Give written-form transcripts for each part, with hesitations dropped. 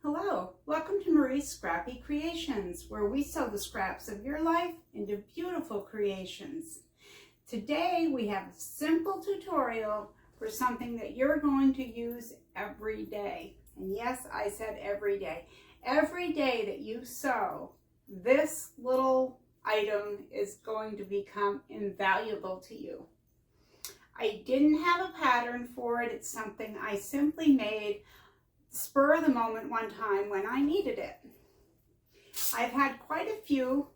Hello, welcome to Marie's Scrappy Creations, where we sew the scraps of your life into beautiful creations. Today we have a simple tutorial for something that you're going to use every day. And yes, I said every day. Every day that you sew, this little item is going to become invaluable to you. I didn't have a pattern for it. It's something I simply made spur of the moment one time when I needed it. I've had quite a few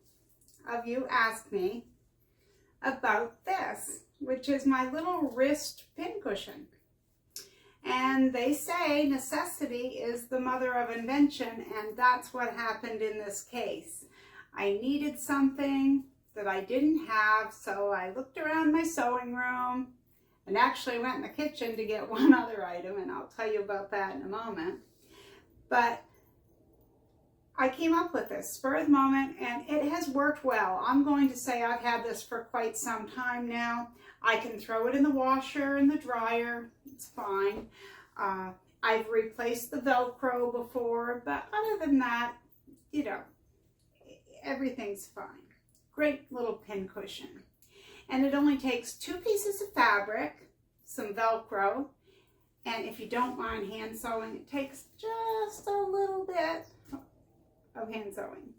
of you ask me about this, which is my little wrist pincushion. And they say necessity is the mother of invention, and that's what happened in this case. I needed something that I didn't have, so I looked around my sewing room and actually went in the kitchen to get one other item, and I'll tell you about that in a moment. But I came up with this spur of the moment, and it has worked well. I'm going to say I've had this for quite some time now. I can throw it in the washer and the dryer. It's fine. I've replaced the Velcro before, but other than that, you know, everything's fine. Great little pincushion. And it only takes 2 pieces of fabric, some Velcro, and if you don't mind hand sewing, it takes just a little bit of hand sewing.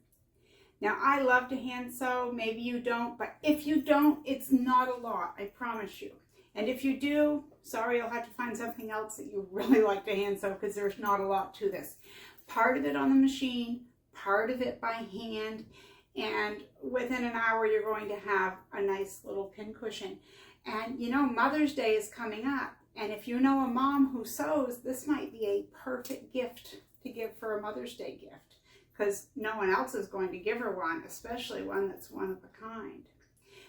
Now, I love to hand sew. Maybe you don't, but if you don't, it's not a lot, I promise you. And if you do, sorry, you'll have to find something else that you really like to hand sew, because there's not a lot to this. Part of it on the machine, part of it by hand, and within an hour you're going to have a nice little pincushion. And you know, Mother's Day is coming up, and if you know a mom who sews, this might be a perfect gift to give for a Mother's Day gift, because no one else is going to give her one, especially one that's one of a kind.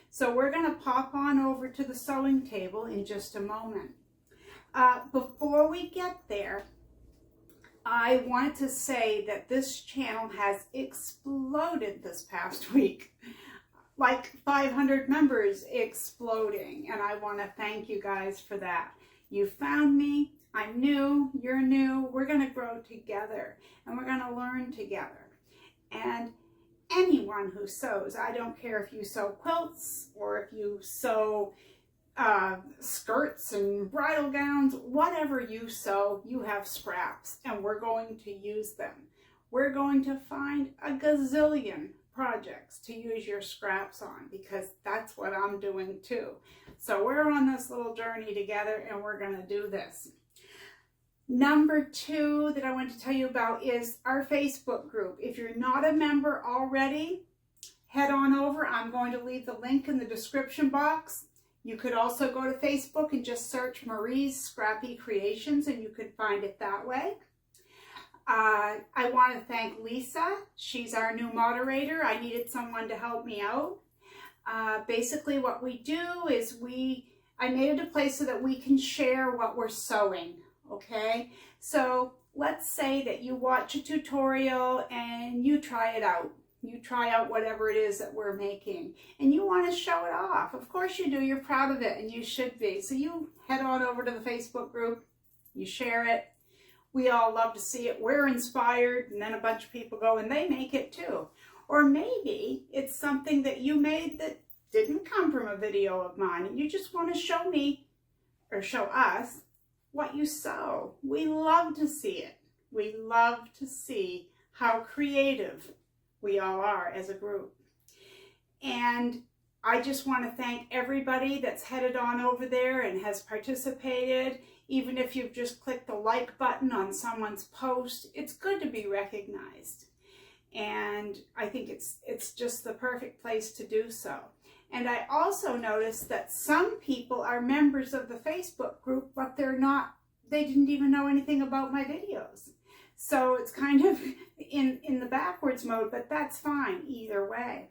So we're going to pop on over to the sewing table in just a moment. Before we get there, I wanted to say that this channel has exploded this past week, like 500 members exploding, and I want to thank you guys for that. You found me, I'm new, you're new, we're going to grow together, and we're going to learn together. And anyone who sews, I don't care if you sew quilts or if you sew skirts and bridal gowns, whatever you sew, you have scraps, and we're going to use them. We're going to find a gazillion projects to use your scraps on, because that's what I'm doing too. So we're on this little journey together, and we're going to do this. Number 2 that I want to tell you about is our Facebook group. If you're not a member already, head on over. I'm going to leave the link in the description box. You could also go to Facebook and just search Marie's Scrappy Creations, and you could find it that way. I want to thank Lisa. She's our new moderator. I needed someone to help me out. Basically what we do is I made it a place so that we can share what we're sewing, okay? So let's say that you watch a tutorial and you try it out. You try out whatever it is that we're making, and you want to show it off. Of course you do. You're proud of it, and you should be. So you head on over to the Facebook group. You share it. We all love to see it. We're inspired, and then a bunch of people go and they make it too. Or maybe it's something that you made that didn't come from a video of mine, and you just want to show me or show us what you sew. We love to see it. We love to see how creative we all are as a group. And I just want to thank everybody that's headed on over there and has participated. Even if you've just clicked the like button on someone's post, it's good to be recognized. And I think it's just the perfect place to do so. And I also noticed that some people are members of the Facebook group, but they didn't even know anything about my videos. So it's kind of in the backwards mode, but that's fine either way.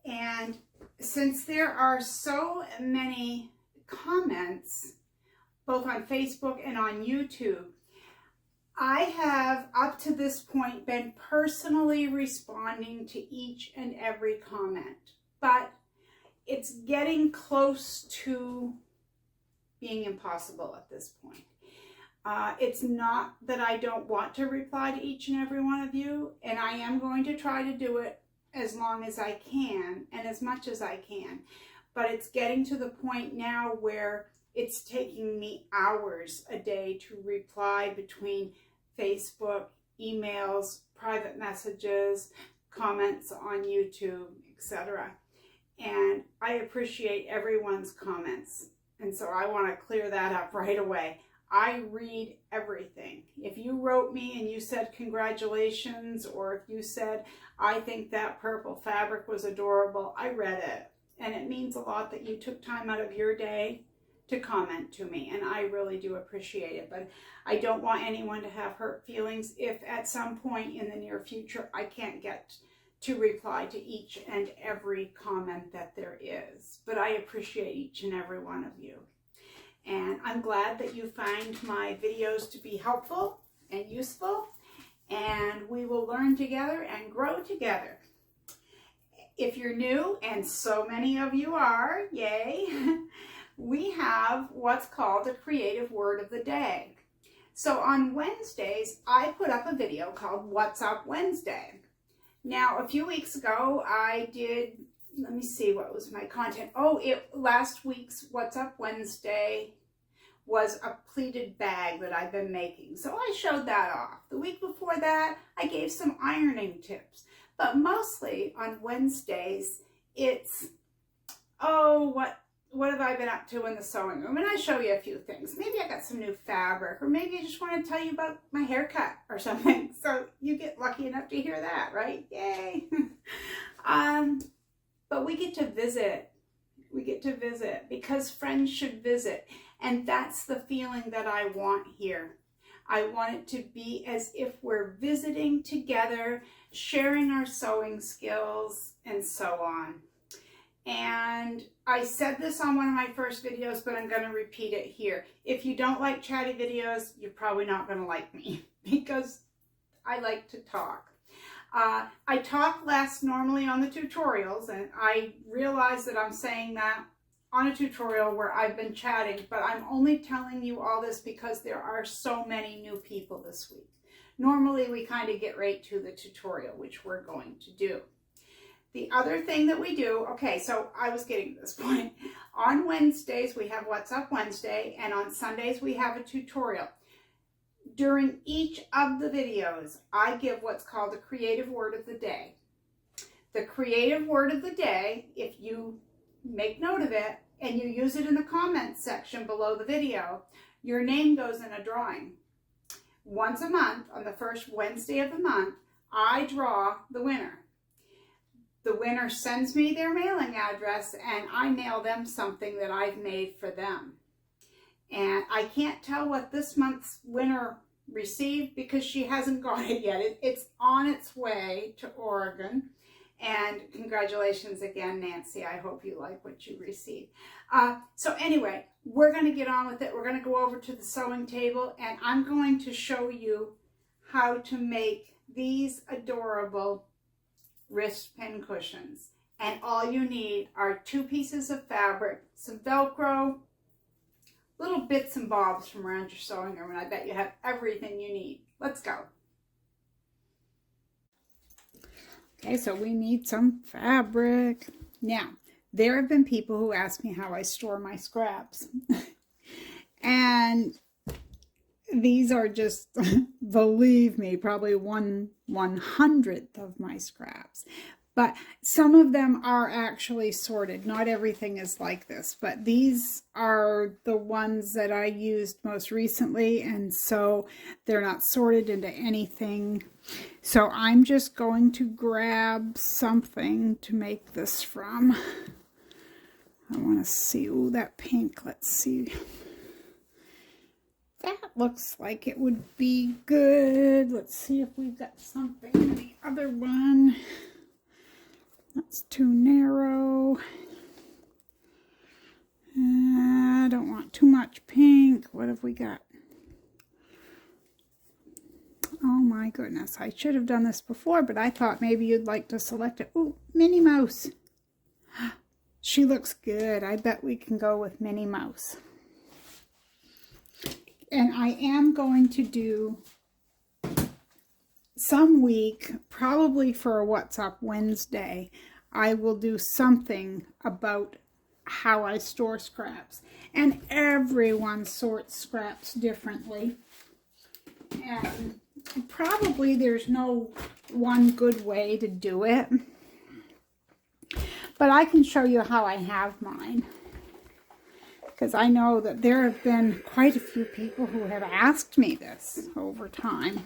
And since there are so many comments, both on Facebook and on YouTube, I have up to this point been personally responding to each and every comment, but it's getting close to being impossible at this point. It's not that I don't want to reply to each and every one of you, and I am going to try to do it as long as I can and as much as I can. But it's getting to the point now where it's taking me hours a day to reply between Facebook, emails, private messages, comments on YouTube, etc. And I appreciate everyone's comments. And so I want to clear that up right away. I read everything. If you wrote me and you said congratulations, or if you said, I think that purple fabric was adorable, I read it. And it means a lot that you took time out of your day to comment to me, and I really do appreciate it. But I don't want anyone to have hurt feelings if at some point in the near future I can't get to reply to each and every comment that there is. But I appreciate each and every one of you. And I'm glad that you find my videos to be helpful and useful, and we will learn together and grow together. If you're new, and so many of you are, yay, we have what's called a creative word of the day. So on Wednesdays, I put up a video called What's Up Wednesday. Now, a few weeks ago, I did, let me see, what was my content? Oh, last week's What's Up Wednesday was a pleated bag that I've been making. So I showed that off. The week before that, I gave some ironing tips. But mostly on Wednesdays, it's, oh, what have I been up to in the sewing room? And I show you a few things. Maybe I got some new fabric, or maybe I just want to tell you about my haircut or something. So you get lucky enough to hear that, right? Yay. But we get to visit. We get to visit because friends should visit. And that's the feeling that I want here. I want it to be as if we're visiting together, sharing our sewing skills, and so on. And I said this on one of my first videos, but I'm going to repeat it here. If you don't like chatty videos, you're probably not going to like me because I like to talk. I talk less normally on the tutorials, and I realize that I'm saying that on a tutorial where I've been chatting, but I'm only telling you all this because there are so many new people this week. Normally we kind of get right to the tutorial, which we're going to do. The other thing that we do, okay, so I was getting to this point. On Wednesdays we have What's Up Wednesday, and on Sundays we have a tutorial. During each of the videos, I give what's called a creative word of the day. The creative word of the day, if you make note of it and you use it in the comments section below the video, your name goes in a drawing. Once a month, on the first Wednesday of the month, I draw the winner. The winner sends me their mailing address and I mail them something that I've made for them. And I can't tell what this month's winner received because she hasn't got it yet. It's on its way to Oregon. And congratulations again, Nancy. I hope you like what you received. So anyway, we're going to get on with it. We're going to go over to the sewing table, and I'm going to show you how to make these adorable wrist pin cushions. And all you need are 2 pieces of fabric, some Velcro, little bits and bobs from around your sewing room, and I bet you have everything you need. Let's go. Okay, so we need some fabric. Now, there have been people who ask me how I store my scraps. And these are just, believe me, probably 1/100th of my scraps. But some of them are actually sorted. Not everything is like this, but these are the ones that I used most recently, and so they're not sorted into anything. So I'm just going to grab something to make this from. I want to see, ooh, that pink, let's see. That looks like it would be good. Let's see if we've got something in the other one. That's too narrow. I don't want too much pink. What have we got? Oh my goodness, I should have done this before, but I thought maybe you'd like to select it. Ooh, Minnie Mouse. She looks good. I bet we can go with Minnie Mouse. And I am going to do some week, probably for a What's Up Wednesday, I will do something about how I store scraps. And everyone sorts scraps differently. And probably there's no one good way to do it. But I can show you how I have mine. Because I know that there have been quite a few people who have asked me this over time.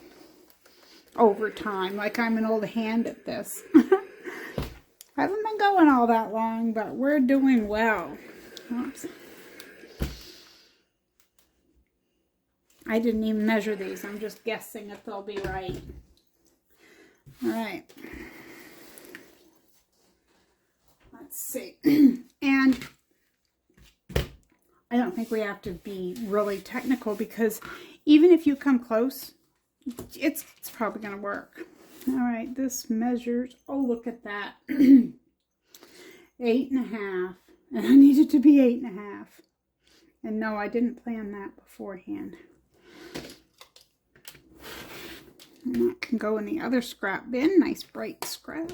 Like I'm an old hand at this. I haven't been going all that long, but we're doing well. Oops. I didn't even measure these. I'm just guessing if they'll be right. All right. Let's see. And I don't think we have to be really technical because even if you come close, it's probably going to work. All right, this measures, oh, look at that. 8.5. And I need it to be 8.5. And no, I didn't plan that beforehand. And that can go in the other scrap bin. Nice bright scrap.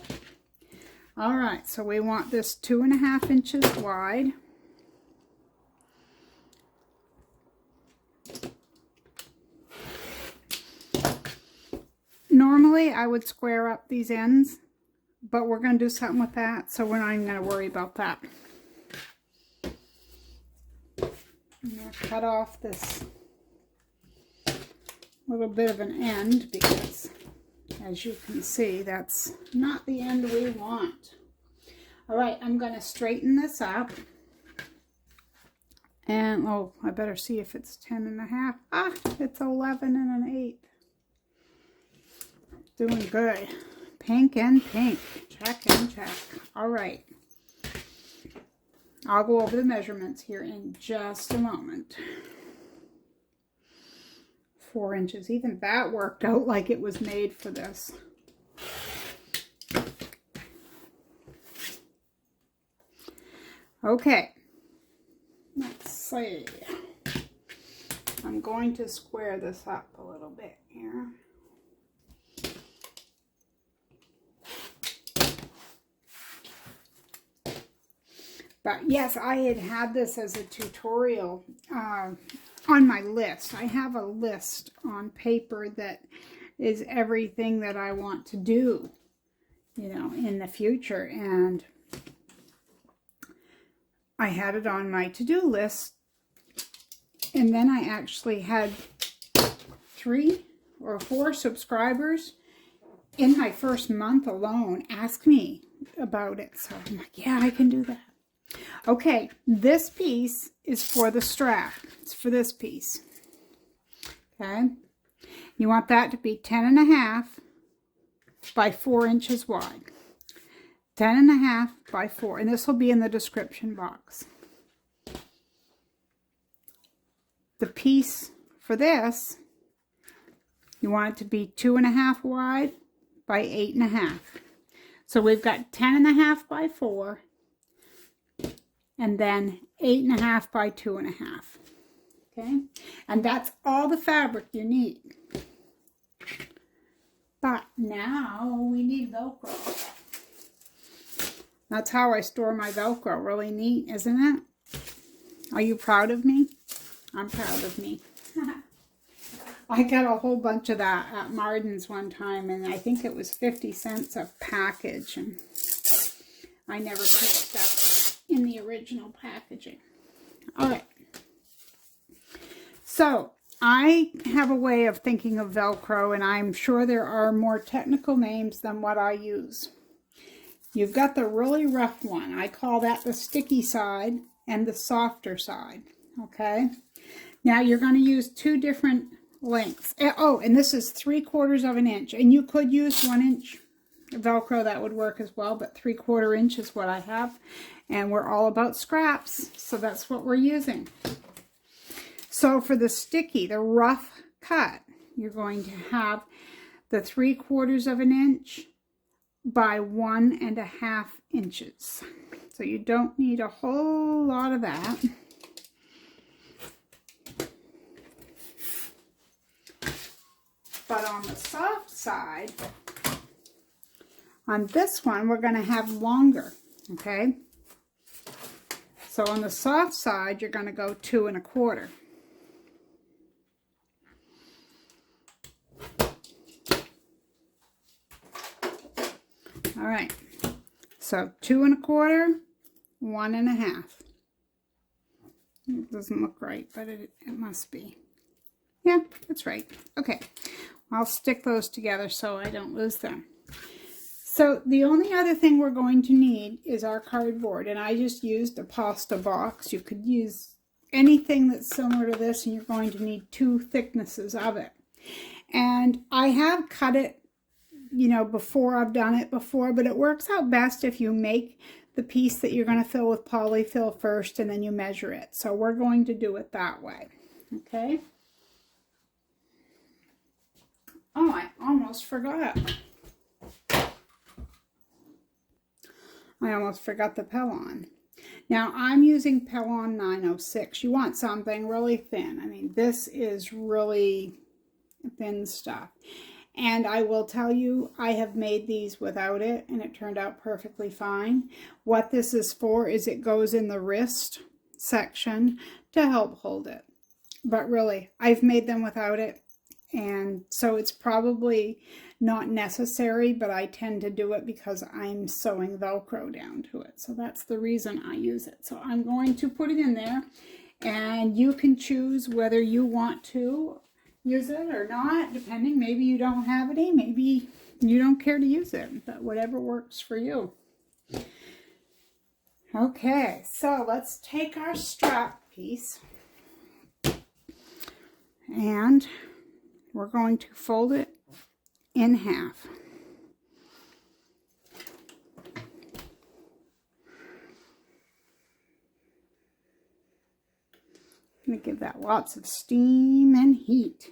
All right, so we want this 2.5 inches wide. Normally, I would square up these ends, but we're going to do something with that, so we're not even going to worry about that. I'm going to cut off this little bit of an end because, as you can see, that's not the end we want. All right, I'm going to straighten this up. And, oh, I better see if it's 10.5. Ah, it's 11 1/8. Doing good. Pink and pink. Check and check. All right. I'll go over the measurements here in just a moment. 4 inches. Even that worked out like it was made for this. Okay. Let's see. I'm going to square this up a little bit here. But yes, I had this as a tutorial on my list. I have a list on paper that is everything that I want to do, you know, in the future. And I had it on my to-do list. And then I actually had 3 or 4 subscribers in my first month alone ask me about it. So I'm like, yeah, I can do that. Okay, this piece is for the strap. It's for this piece. Okay, you want that to be 10.5 by 4 inches wide. 10.5 by 4, and this will be in the description box. The piece for this, you want it to be 2.5 wide by 8.5. So we've got 10.5 by 4. And then 8.5 by 2.5. Okay, and that's all the fabric you need. But now we need Velcro. That's how I store my Velcro. Really neat, isn't it? Are you proud of me? I'm proud of me. I got a whole bunch of that at Marden's one time, and I think it was 50 cents a package. And I never picked up in the original packaging. All right. So I have a way of thinking of Velcro, and I'm sure there are more technical names than what I use. You've got the really rough one. I call that the sticky side and the softer side. Okay. Now you're going to use 2 different lengths. Oh, and this is 3/4 inch, and you could use 1 inch Velcro, that would work as well, but 3/4 inch is what I have, and we're all about scraps, so that's what we're using. So for the sticky, the rough cut, you're going to have the 3/4 inch by 1.5 inches. So you don't need a whole lot of that. But on the soft side, on this one, we're going to have longer, okay? So on the soft side, you're going to go 2 1/4. All right, so 2 1/4, 1 1/2. It doesn't look right, but it must be. Yeah, that's right. Okay, I'll stick those together so I don't lose them. So the only other thing we're going to need is our cardboard, and I just used a pasta box. You could use anything that's similar to this, and you're going to need 2 thicknesses of it. And I have cut it, you know, before. I've done it before, but it works out best if you make the piece that you're going to fill with polyfill first, and then you measure it. So we're going to do it that way, okay? Oh, I almost forgot. I almost forgot the Pellon. Now, I'm using Pellon 906. You want something really thin. I mean, this is really thin stuff. And I will tell you, I have made these without it, and it turned out perfectly fine. What this is for is it goes in the wrist section to help hold it. But really, I've made them without it, and so it's probably not necessary, but I tend to do it because I'm sewing Velcro down to it. So that's the reason I use it. So I'm going to put it in there, and you can choose whether you want to use it or not, depending. Maybe you don't have any, maybe you don't care to use it, but whatever works for you. Okay, so let's take our strap piece, and we're going to fold it in half. I'm going to give that lots of steam and heat.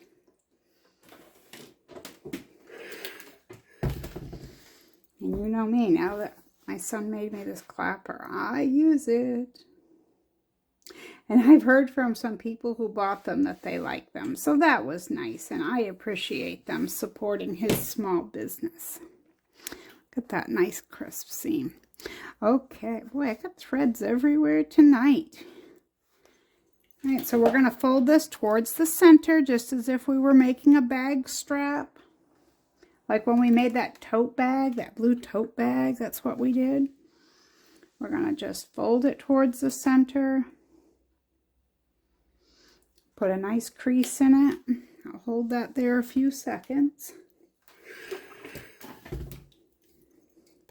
And you know me, now that my son made me this clapper, I use it. And I've heard from some people who bought them that they like them. So that was nice, and I appreciate them supporting his small business. Look at that nice crisp seam. Okay, boy, I got threads everywhere tonight. All right, so we're going to fold this towards the center, just as if we were making a bag strap. Like when we made that tote bag, that blue tote bag, that's what we did. We're going to just fold it towards the center. Put a nice crease in it. I'll hold that there a few seconds.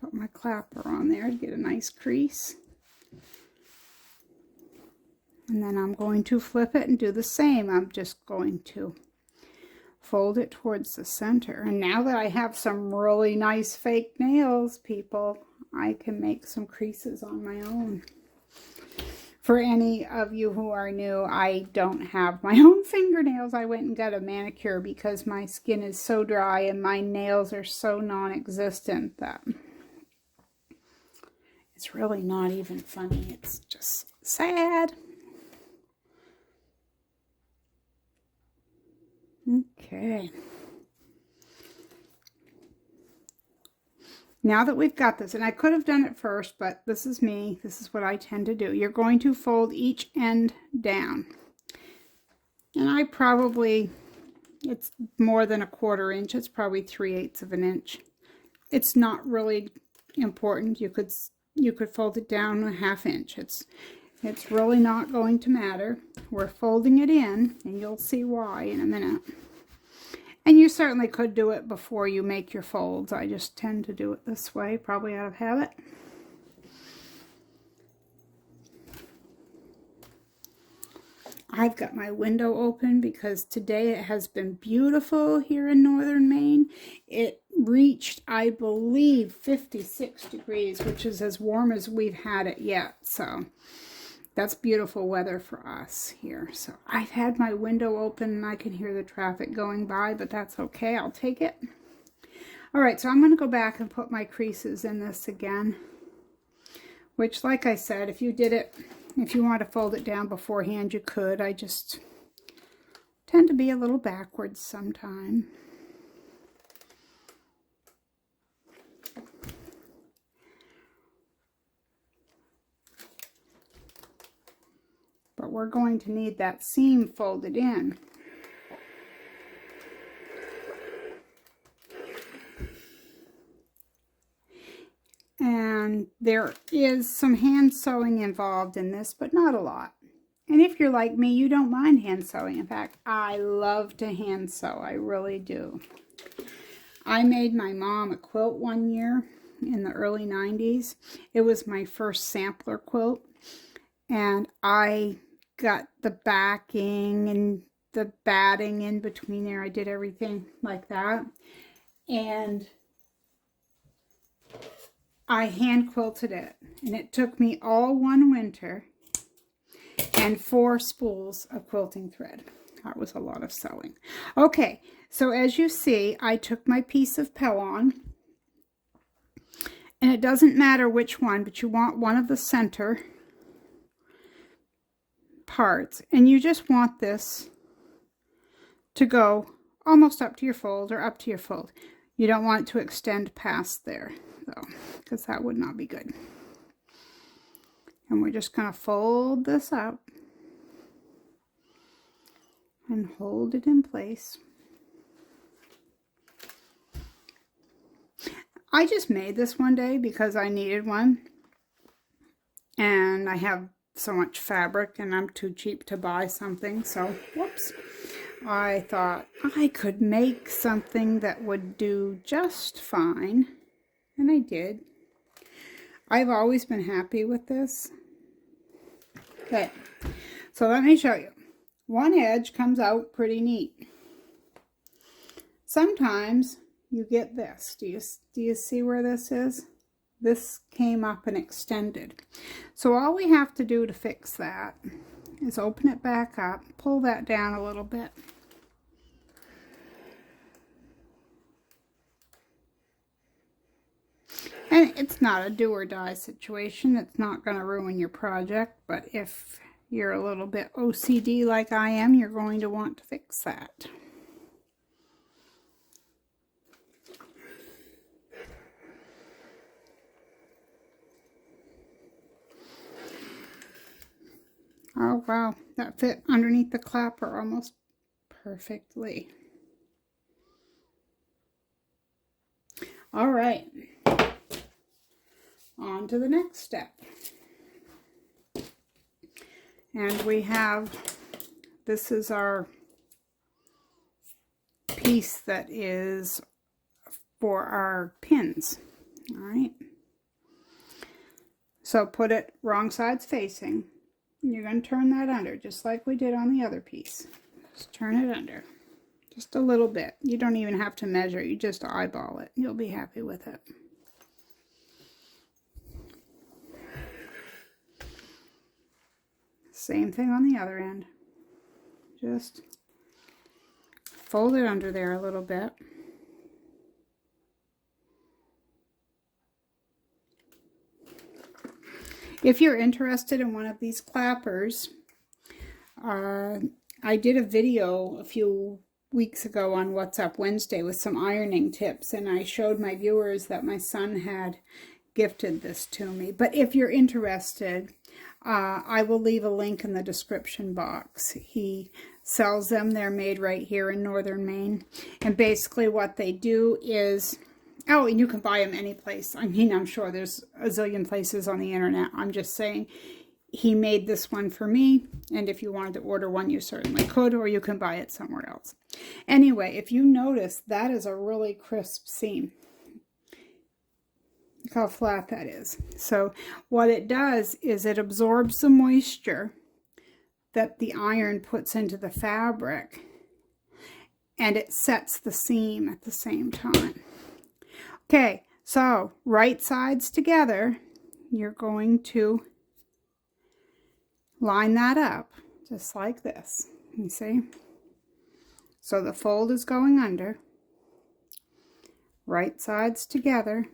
Put my clapper on there to get a nice crease. And then I'm going to flip it and do the same. I'm just going to fold it towards the center. And now that I have some really nice fake nails, people, I can make some creases on my own. For any of you who are new, I don't have my own fingernails. I went and got a manicure because my skin is so dry and my nails are so non-existent that it's really not even funny. It's just sad. Okay. Now that we've got this, and I could have done it first, but this is me. This is what I tend to do. You're going to fold each end down. And I probably, it's more than 1/4 inch. It's probably 3/8 of an inch. It's not really important. You could fold it down 1/2 inch. It's really not going to matter. We're folding it in, and you'll see why in a minute. And you certainly could do it before you make your folds. I just tend to do it this way, probably out of habit. I've got my window open because today it has been beautiful here in northern Maine. It reached, I believe, 56 degrees, which is as warm as we've had it yet. So that's beautiful weather for us here. So I've had my window open and I can hear the traffic going by, but that's okay. I'll take it. All right, so I'm going to go back and put my creases in this again, which, like I said, if you did it, if you want to fold it down beforehand, you could. I just tend to be a little backwards sometimes. but we're going to need that seam folded in. And there is some hand sewing involved in this, but not a lot. And if you're like me, you don't mind hand sewing. In fact, I love to hand sew. I really do. I made my mom a quilt one year in the early 90s. It was my first sampler quilt. And I got the backing and the batting in between there. I did everything like that. And I hand quilted it. And it took me all one winter and 4 spools of quilting thread. That was a lot of sewing. Okay, so as you see, I took my piece of Pellon, and it doesn't matter which one, but you want one of the center parts, and you just want this to go almost up to your fold or up to your fold. You don't want it to extend past there, though, because that would not be good. And we're just going to fold this up and hold it in place. I just made this one day because I needed one. And I have so much fabric and I'm too cheap to buy something. So, whoops. I thought I could make something that would do just fine. And I did. I've always been happy with this. Okay, so let me show you. One edge comes out pretty neat. Sometimes you get this. Do you see where this is? This came up and extended. So all we have to do to fix that is open it back up, pull that down a little bit. And it's not a do or die situation. It's not going to ruin your project, but if you're a little bit OCD like I am, you're going to want to fix that. Oh wow, that fit underneath the clapper almost perfectly. All right, on to the next step. And we have, this is our piece that is for our pins. All right. So put it wrong sides facing. You're going to turn that under just like we did on the other piece. Just turn it under. Just a little bit. You don't even have to measure. You just eyeball it. You'll be happy with it. Same thing on the other end. Just fold it under there a little bit. If you're interested in one of these clappers, I did a video a few weeks ago on What's Up Wednesday with some ironing tips, and I showed my viewers that my son had gifted this to me. But if you're interested, I will leave a link in the description box. He sells them. They're made right here in northern Maine. And basically what they do is, oh, and you can buy them any place. I mean, I'm sure there's a zillion places on the internet. I'm just saying he made this one for me. And if you wanted to order one, you certainly could, or you can buy it somewhere else. Anyway, if you notice, that is a really crisp seam. Look how flat that is. So what it does is it absorbs the moisture that the iron puts into the fabric, and it sets the seam at the same time. Okay, so right sides together, you're going to line that up just like this. You see? So the fold is going under, right sides together.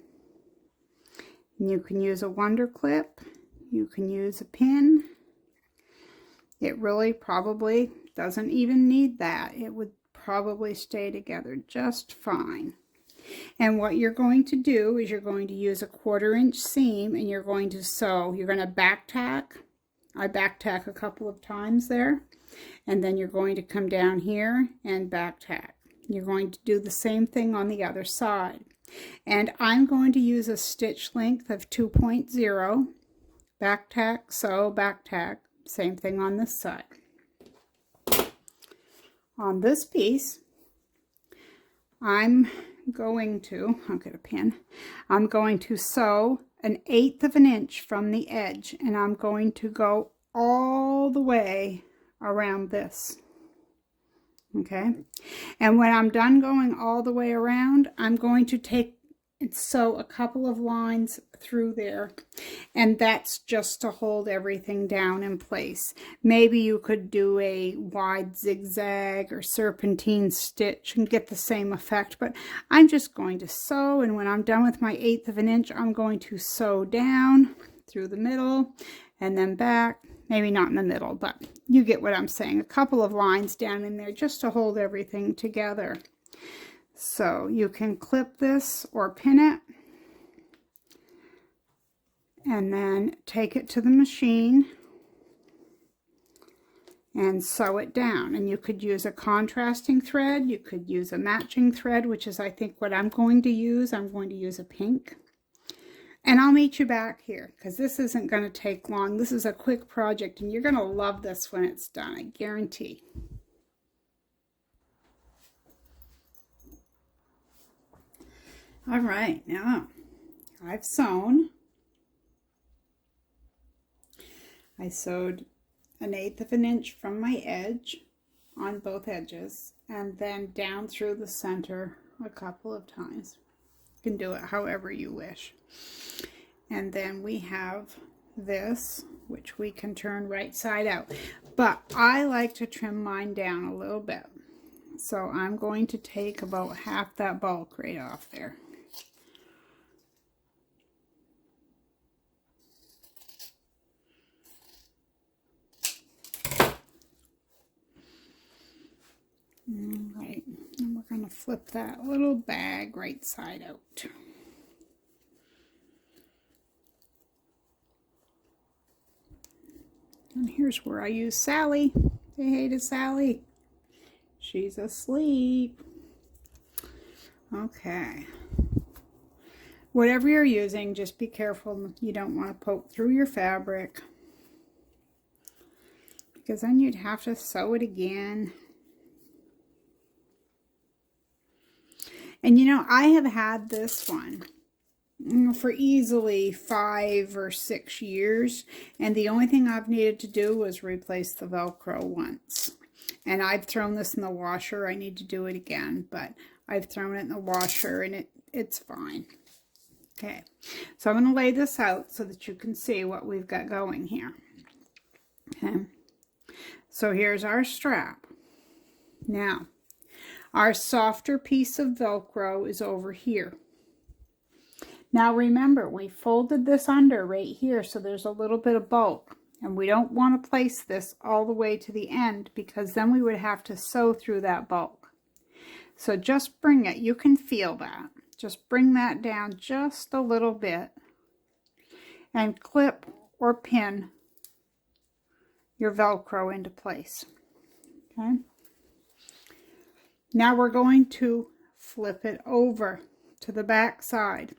You can use a wonder clip, you can use a pin. It really probably doesn't even need that. It would probably stay together just fine. And what you're going to do is you're going to use a 1/4 inch seam and you're going to sew. You're going to back tack I back tack a couple of times there, and then you're going to come down here and back tack. You're going to do the same thing on the other side. And I'm going to use a stitch length of 2.0, back tack, sew, back tack, same thing on this side. On this piece, I'm going to, I'll get a pin, I'm going to sew 1/8 of an inch from the edge, and I'm going to go all the way around this. Okay, and when I'm done going all the way around, I'm going to take and sew a couple of lines through there, and that's just to hold everything down in place. Maybe you could do a wide zigzag or serpentine stitch and get the same effect, but I'm just going to sew, and when I'm done with my 1/8 of an inch, I'm going to sew down through the middle and then back. Maybe not in the middle, but you get what I'm saying. A couple of lines down in there just to hold everything together. So you can clip this or pin it, and then take it to the machine and sew it down. And you could use a contrasting thread, you could use a matching thread, which is I think what I'm going to use. I'm going to use a pink. And I'll meet you back here because this isn't going to take long. This is a quick project, and you're going to love this when it's done, I guarantee. All right, now I've sewn. I sewed 1/8 of an inch from my edge on both edges, and then down through the center a couple of times. You can do it however you wish. And then we have this, which we can turn right side out. But I like to trim mine down a little bit. So I'm going to take about half that bulk right off there. Alright, and we're going to flip that little bag right side out. And here's where I use Sally. Say hey to Sally. She's asleep. Okay. Whatever you're using, just be careful. You don't want to poke through your fabric, because then you'd have to sew it again. And you know, I have had this one for easily 5 or 6 years, and the only thing I've needed to do was replace the Velcro once. And I've thrown this in the washer. I need to do it again, but I've thrown it in the washer and it's fine. Okay, so I'm going to lay this out so that you can see what we've got going here. Okay, so here's our strap. Now, our softer piece of Velcro is over here. Now remember, we folded this under right here, so there's a little bit of bulk. And we don't want to place this all the way to the end, because then we would have to sew through that bulk. So just bring it, you can feel that. Just bring that down just a little bit and clip or pin your Velcro into place. Okay. Now we're going to flip it over to the back side.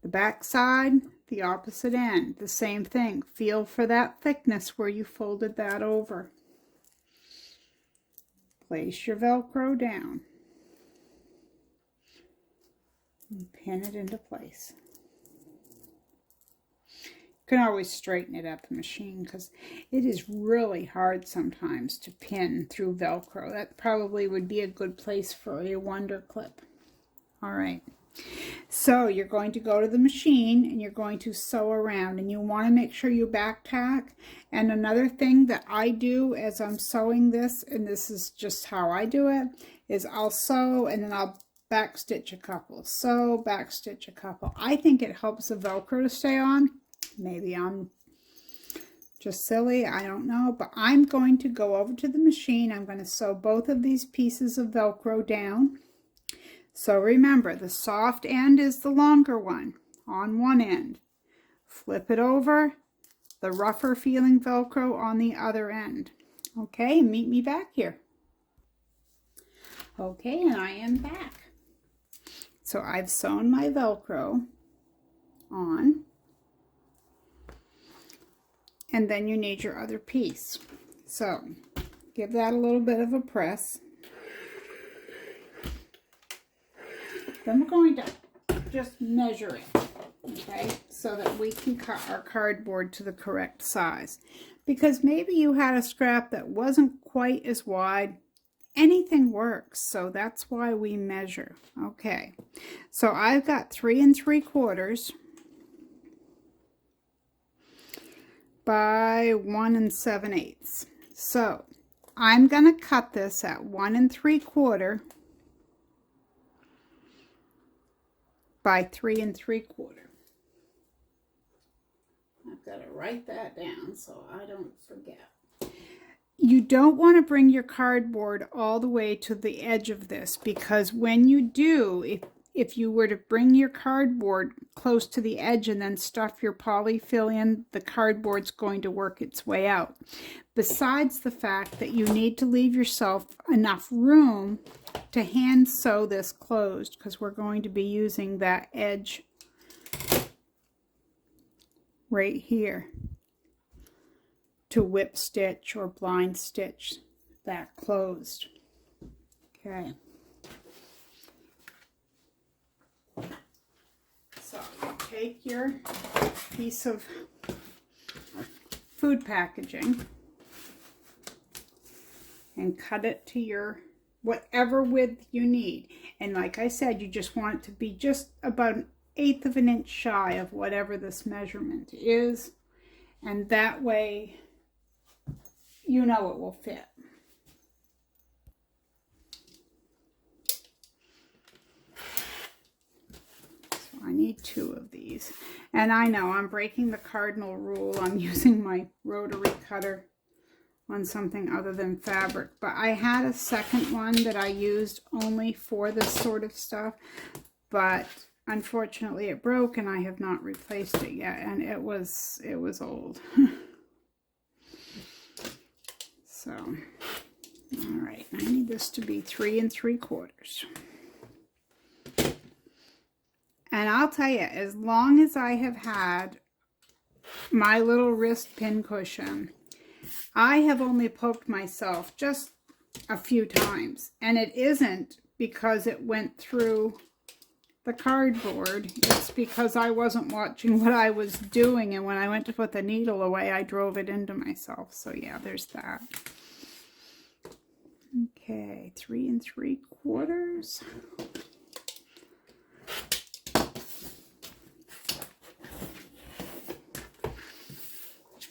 The back side, the opposite end, the same thing. Feel for that thickness where you folded that over. Place your Velcro down and pin it into place. You can always straighten it at the machine, because it is really hard sometimes to pin through Velcro. That probably would be a good place for a wonder clip. All right. So you're going to go to the machine and you're going to sew around, and you want to make sure you back tack. And another thing that I do as I'm sewing this, and this is just how I do it, is I'll sew and then I'll back stitch a couple. Sew, back stitch a couple. I think it helps the Velcro to stay on. Maybe I'm just silly, I don't know, but I'm going to go over to the machine. I'm going to sew both of these pieces of Velcro down. So remember, the soft end is the longer one on one end. Flip it over, the rougher feeling Velcro on the other end. Okay, meet me back here. Okay, and I am back. So I've sewn my Velcro on. And then you need your other piece. So give that a little bit of a press. Then we're going to just measure it, okay, so that we can cut our cardboard to the correct size. Because maybe you had a scrap that wasn't quite as wide. Anything works, so that's why we measure. Okay, so I've got 3 3/4 by 1 7/8. So I'm going to cut this at 1 3/4 by 3 3/4. I've got to write that down so I don't forget. You don't want to bring your cardboard all the way to the edge of this, because when you do, if you were to bring your cardboard close to the edge and then stuff your polyfill in, the cardboard's going to work its way out. Besides the fact that you need to leave yourself enough room to hand sew this closed, because we're going to be using that edge right here to whip stitch or blind stitch that closed. Okay. So you take your piece of food packaging and cut it to your whatever width you need. And like I said, you just want it to be just about 1/8 of an inch shy of whatever this measurement is. And that way you know it will fit. So I need 2 of these. And I know I'm breaking the cardinal rule. I'm using my rotary cutter on something other than fabric. But I had a second one that I used only for this sort of stuff. But unfortunately it broke and I have not replaced it yet. And it was old. So, all right, I need this to be 3 3/4. And I'll tell you, as long as I have had my little wrist pincushion, I have only poked myself just a few times. And it isn't because it went through the cardboard. It's because I wasn't watching what I was doing. And when I went to put the needle away, I drove it into myself. So yeah, there's that. Okay, 3 3/4.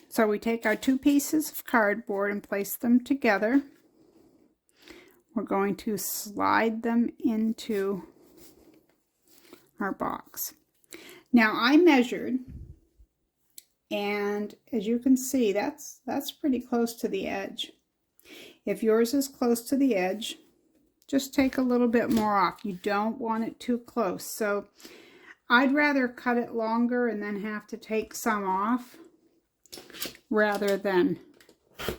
So we take our 2 pieces of cardboard and place them together. We're going to slide them into our box. Now I measured, and as you can see, that's pretty close to the edge. If yours is close to the edge, just take a little bit more off. You don't want it too close. So I'd rather cut it longer and then have to take some off rather than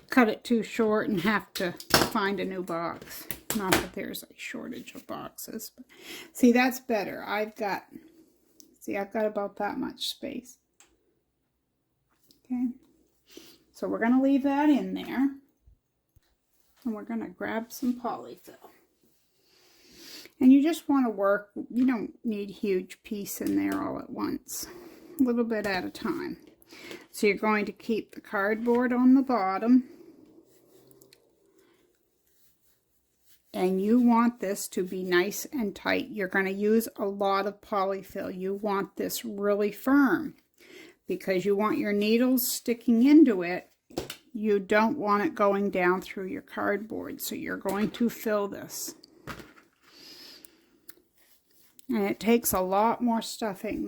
cut it too short and have to find a new box. Not that there's a shortage of boxes. But see, that's better. I've got about that much space. Okay. So we're going to leave that in there. And we're going to grab some polyfill. And you just want to work, you don't need a huge piece in there all at once. A little bit at a time. So you're going to keep the cardboard on the bottom. And you want this to be nice and tight. You're going to use a lot of polyfill. You want this really firm because you want your needles sticking into it. You don't want it going down through your cardboard, so you're going to fill this. And it takes a lot more stuffing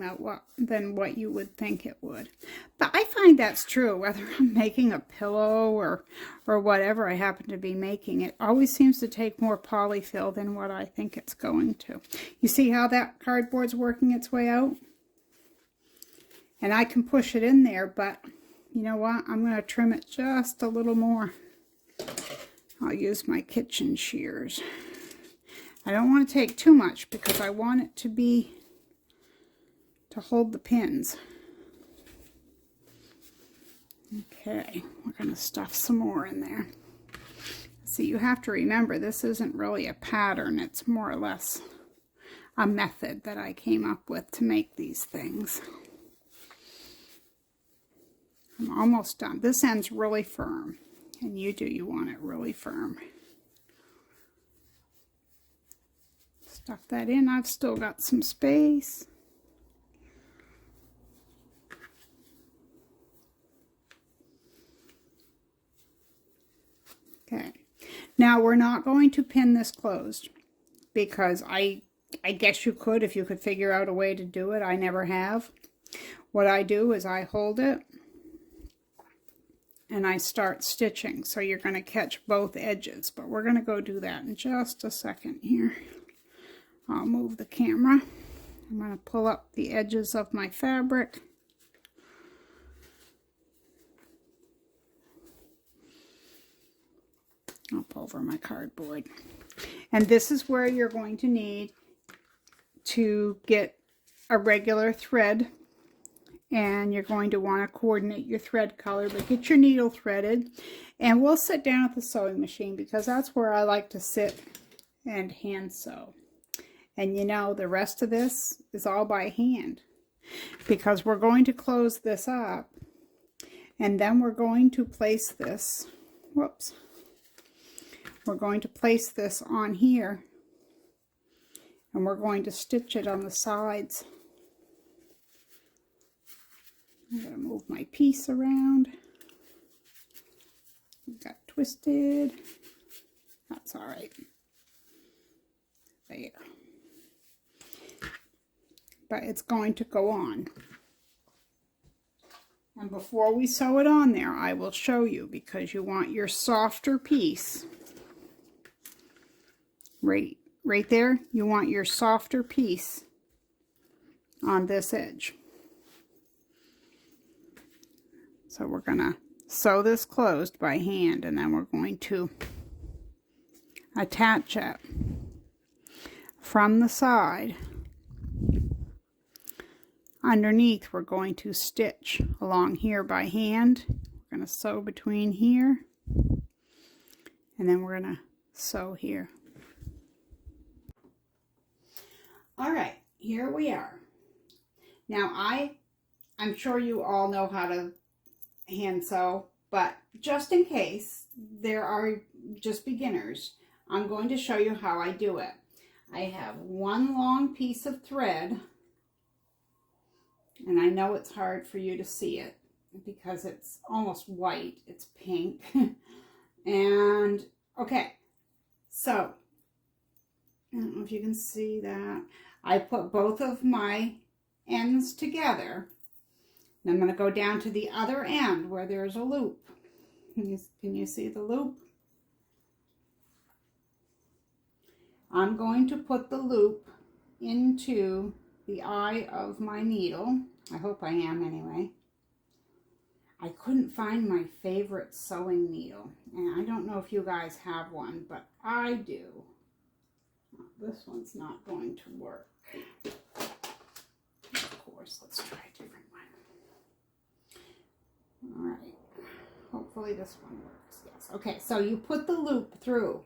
than what you would think it would. But I find that's true, whether I'm making a pillow or whatever I happen to be making. It always seems to take more polyfill than what I think it's going to. You see how that cardboard's working its way out? And I can push it in there, but You know what? I'm going to trim it just a little more. I'll use my kitchen shears. I don't want to take too much because I want it to hold the pins. Okay, we're going to stuff some more in there. See, you have to remember, this isn't really a pattern. It's more or less a method that I came up with to make these things. I'm almost done. This end's really firm, and you want it really firm. Stuff that in. I've still got some space. Okay, now we're not going to pin this closed because I guess you could if you could figure out a way to do it. I never have. What I do is I hold it and I start stitching. So you're going to catch both edges, but we're going to go do that in just a second here. I'll move the camera. I'm going to pull up the edges of my fabric. Up over my cardboard. And this is where you're going to need to get a regular thread, and you're going to want to coordinate your thread color, but get your needle threaded. And we'll sit down at the sewing machine because that's where I like to sit and hand sew. And you know, the rest of this is all by hand because we're going to close this up and then we're going to place this, whoops, we're going to place this on here and we're going to stitch it on the sides. I'm going to move my piece around. It got twisted. That's all right. There. But it's going to go on. And before we sew it on there, I will show you, because you want your softer piece right there. You want your softer piece on this edge. So we're going to sew this closed by hand, and then we're going to attach it from the side. Underneath, we're going to stitch along here by hand. We're going to sew between here, and then we're going to sew here. All right, here we are. Now, I'm sure you all know how to hand sew, but just in case there are just beginners, I'm going to show you how I do it. I have one long piece of thread, and I know it's hard for you to see it because it's almost white, it's pink. And okay, so I don't know if you can see that. I put both of my ends together. And I'm going to go down to the other end where there's a loop. Can you see the loop? I'm going to put the loop into the eye of my needle. I hope I am anyway. I couldn't find my favorite sewing needle, and I don't know if you guys have one, but I do. This one's not going to work. Of course, let's try a different one. All right, hopefully this one works. Yes. Okay, so you put the loop through,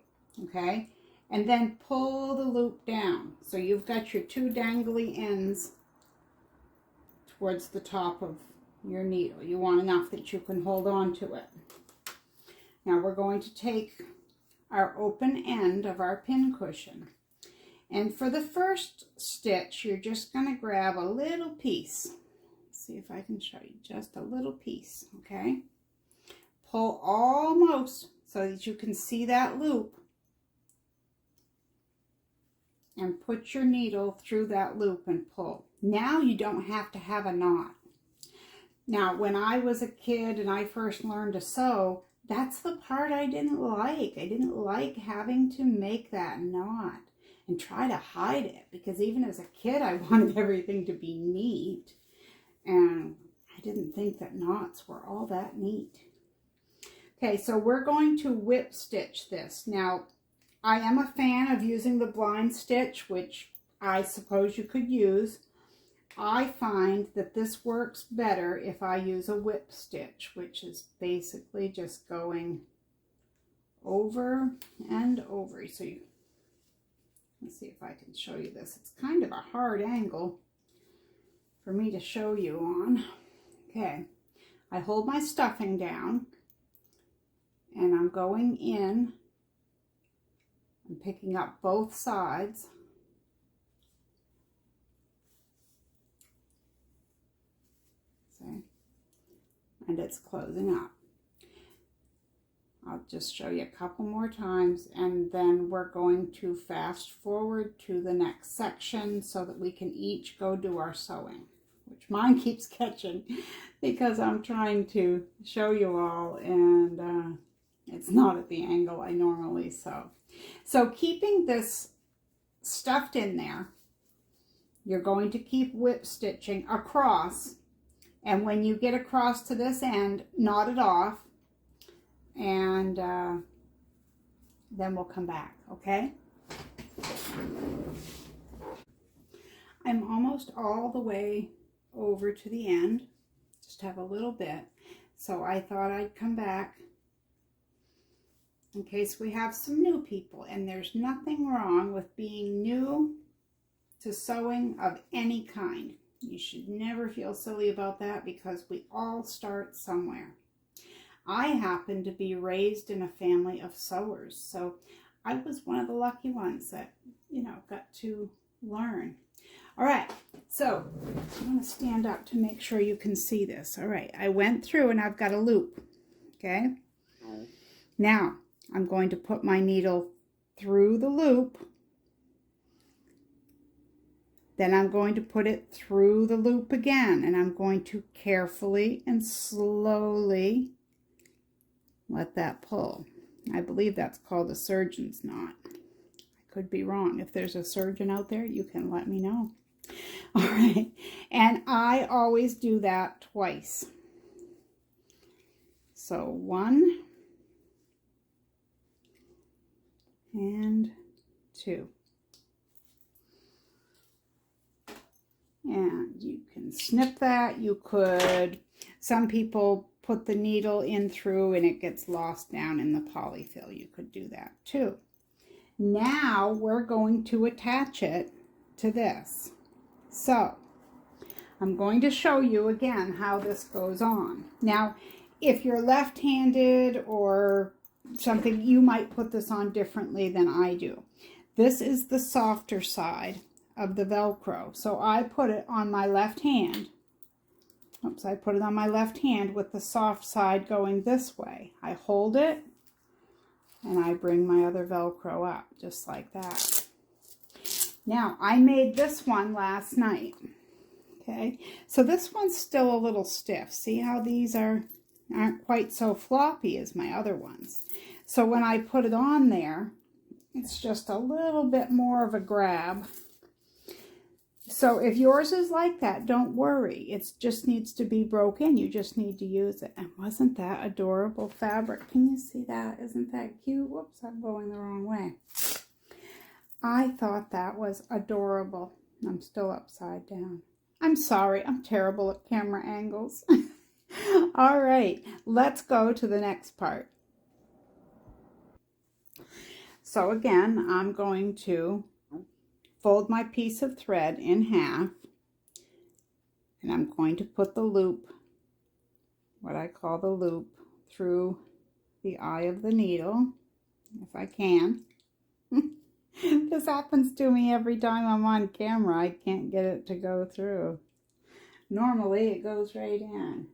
okay, and then pull the loop down. So you've got your two dangly ends towards the top of your needle. You want enough that you can hold on to it. Now we're going to take our open end of our pincushion. And for the first stitch, you're just going to grab a little piece. Let's see if I can show you. Just a little piece, okay? Pull almost so that you can see that loop. And put your needle through that loop and pull. Now you don't have to have a knot. Now, when I was a kid and I first learned to sew, that's the part I didn't like. I didn't like having to make that knot and try to hide it, because even as a kid I wanted everything to be neat, and I didn't think that knots were all that neat. Okay, so we're going to whip stitch this. Now, I am a fan of using the blind stitch, which I suppose you could use. I find that this works better if I use a whip stitch, which is basically just going over and over. So let's see if I can show you this. It's kind of a hard angle for me to show you on. Okay, I hold my stuffing down and I'm going in. I'm picking up both sides. See? And it's closing up. I'll just show you a couple more times, and then we're going to fast forward to the next section so that we can each go do our sewing, which mine keeps catching because I'm trying to show you all, and it's not at the angle I normally sew. So keeping this stuffed in there, you're going to keep whip stitching across, and when you get across to this end, knot it off, and then we'll come back, okay? I'm almost all the way over to the end, just have a little bit, so I thought I'd come back in case we have some new people. And there's nothing wrong with being new to sewing of any kind. You should never feel silly about that because we all start somewhere. I happen to be raised in a family of sewers, so I was one of the lucky ones that, you know, got to learn. All right, so I'm going to stand up to make sure you can see this. All right, I went through and I've got a loop, okay? Now, I'm going to put my needle through the loop. Then I'm going to put it through the loop again, and I'm going to carefully and slowly let that pull. I believe that's called a surgeon's knot. I could be wrong. If there's a surgeon out there, you can let me know. All right, and I always do that twice. So 1 and 2. And you can snip that. You could, some people put the needle in through and it gets lost down in the polyfil. You could do that too. Now we're going to attach it to this. So I'm going to show you again how this goes on. Now, if you're left-handed or something, you might put this on differently than I do. This is the softer side of the Velcro. So I put it on my left hand. Oops, I put it on my left hand with the soft side going this way. I hold it and I bring my other Velcro up just like that. Now, I made this one last night. Okay, so this one's still a little stiff. See how these aren't quite so floppy as my other ones. So when I put it on there, it's just a little bit more of a grab. So if yours is like that, don't worry. It just needs to be broken. You just need to use it. And wasn't that adorable fabric? Can you see that? Isn't that cute? Whoops, I'm going the wrong way. I thought that was adorable. I'm still upside down. I'm sorry, I'm terrible at camera angles. All right, let's go to the next part. So again, I'm going to fold my piece of thread in half, and I'm going to put the loop, what I call the loop, through the eye of the needle, if I can. This happens to me every time I'm on camera. I can't get it to go through. Normally it goes right in.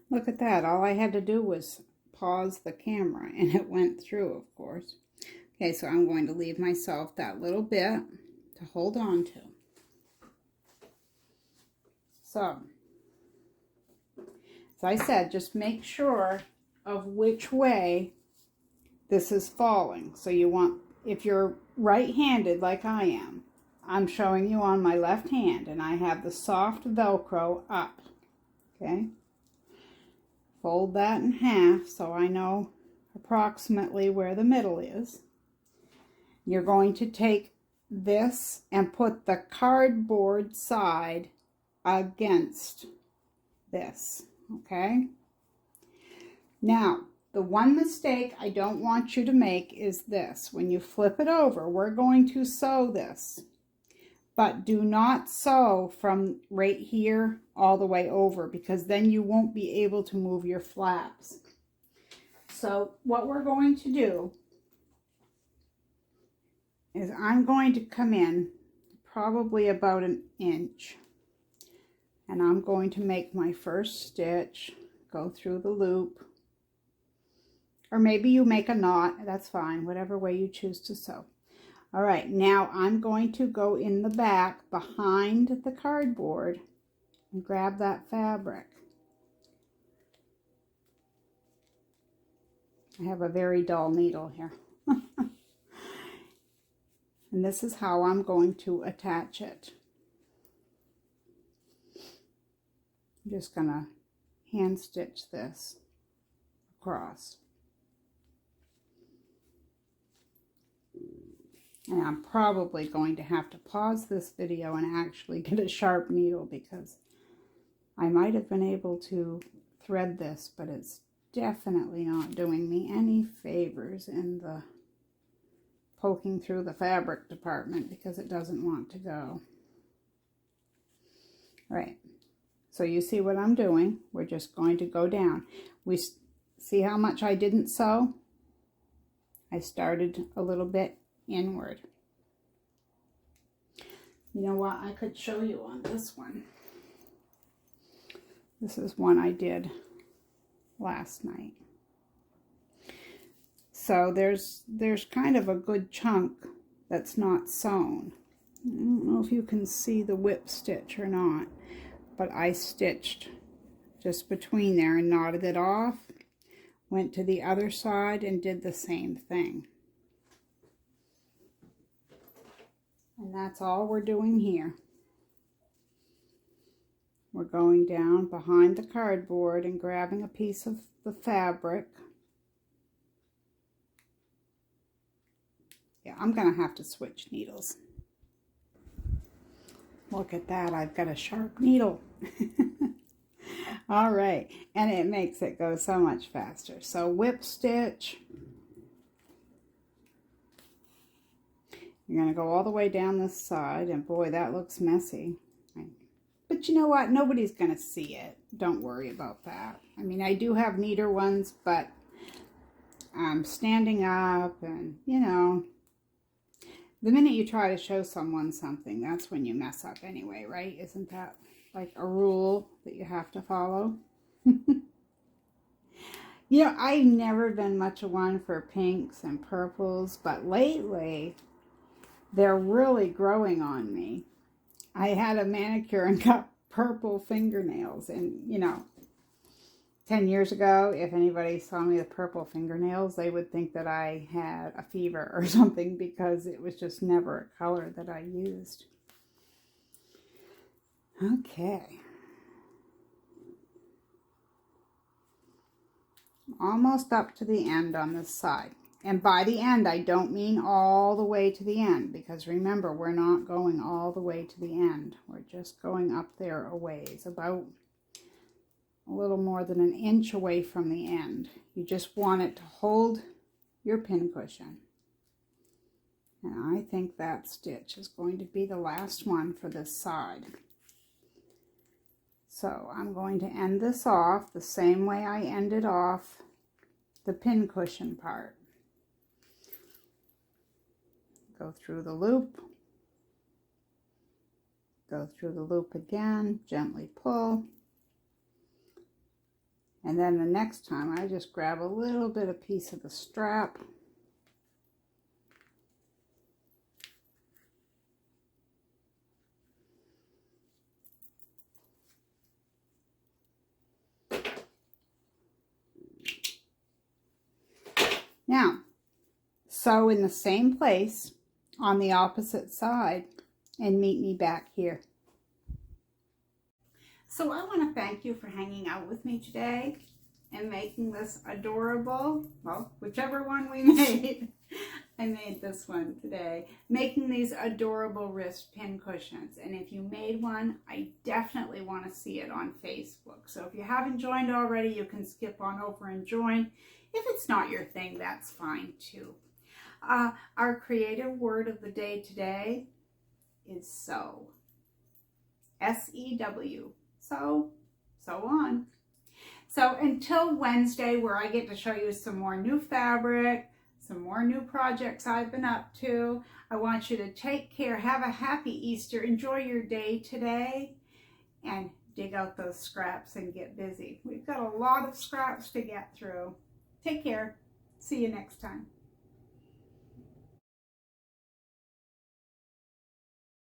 Look at that. All I had to do was pause the camera and it went through, of course. Okay, so I'm going to leave myself that little bit to hold on to. So, as I said, just make sure of which way this is falling. So you want, if you're right-handed like I am, I'm showing you on my left hand, and I have the soft Velcro up, okay? Fold that in half so I know approximately where the middle is. You're going to take this and put the cardboard side against this, okay? Now, the one mistake I don't want you to make is this. When you flip it over, we're going to sew this, but do not sew from right here all the way over, because then you won't be able to move your flaps. So what we're going to do is I'm going to come in probably about 1 inch, and I'm going to make my first stitch, go through the loop, or maybe you make a knot, that's fine, whatever way you choose to sew. All right, now I'm going to go in the back behind the cardboard and grab that fabric. I have a very dull needle here. And this is how I'm going to attach it. I'm just going to hand stitch this across. And I'm probably going to have to pause this video and actually get a sharp needle, because I might have been able to thread this, but it's definitely not doing me any favors in the poking through the fabric department, because it doesn't want to go. All right, so you see what I'm doing. We're just going to go down. We see how much I didn't sew? I started a little bit inward. You know what? I could show you on this one. This is one I did last night. So there's kind of a good chunk that's not sewn. I don't know if you can see the whip stitch or not, but I stitched just between there and knotted it off, went to the other side and did the same thing. And that's all we're doing here. We're going down behind the cardboard and grabbing a piece of the fabric. Yeah, I'm going to have to switch needles. Look at that, I've got a sharp needle. All right, and it makes it go so much faster. So whip stitch. You're going to go all the way down this side, and boy, that looks messy. But you know what? Nobody's going to see it. Don't worry about that. I mean, I do have neater ones, but I'm standing up, and, you know, the minute you try to show someone something, that's when you mess up anyway, right? Isn't that like a rule that you have to follow? You know, I've never been much of one for pinks and purples, but lately they're really growing on me. I had a manicure and got purple fingernails, and you know, 10 years ago, if anybody saw me with purple fingernails, they would think that I had a fever or something, because it was just never a color that I used. Okay. Almost up to the end on this side. And by the end, I don't mean all the way to the end, because remember, we're not going all the way to the end. We're just going up there a ways, about a little more than 1 inch away from the end. You just want it to hold your pincushion. And I think that stitch is going to be the last one for this side. So I'm going to end this off the same way I ended off the pincushion part. Go through the loop, go through the loop again, gently pull, and then the next time I just grab a little bit of piece of the strap, now sew in the same place on the opposite side and meet me back here. So I want to thank you for hanging out with me today and making this adorable, well, whichever one we made. I made this one today, making these adorable wrist pin cushions. And if you made one, I definitely want to see it on Facebook. So if you haven't joined already, you can skip on over and join. If it's not your thing, that's fine too. Our creative word of the day today is sew. S-E-W. So on. So until Wednesday, where I get to show you some more new fabric, some more new projects I've been up to, I want you to take care, have a happy Easter, enjoy your day today, and dig out those scraps and get busy. We've got a lot of scraps to get through. Take care. See you next time.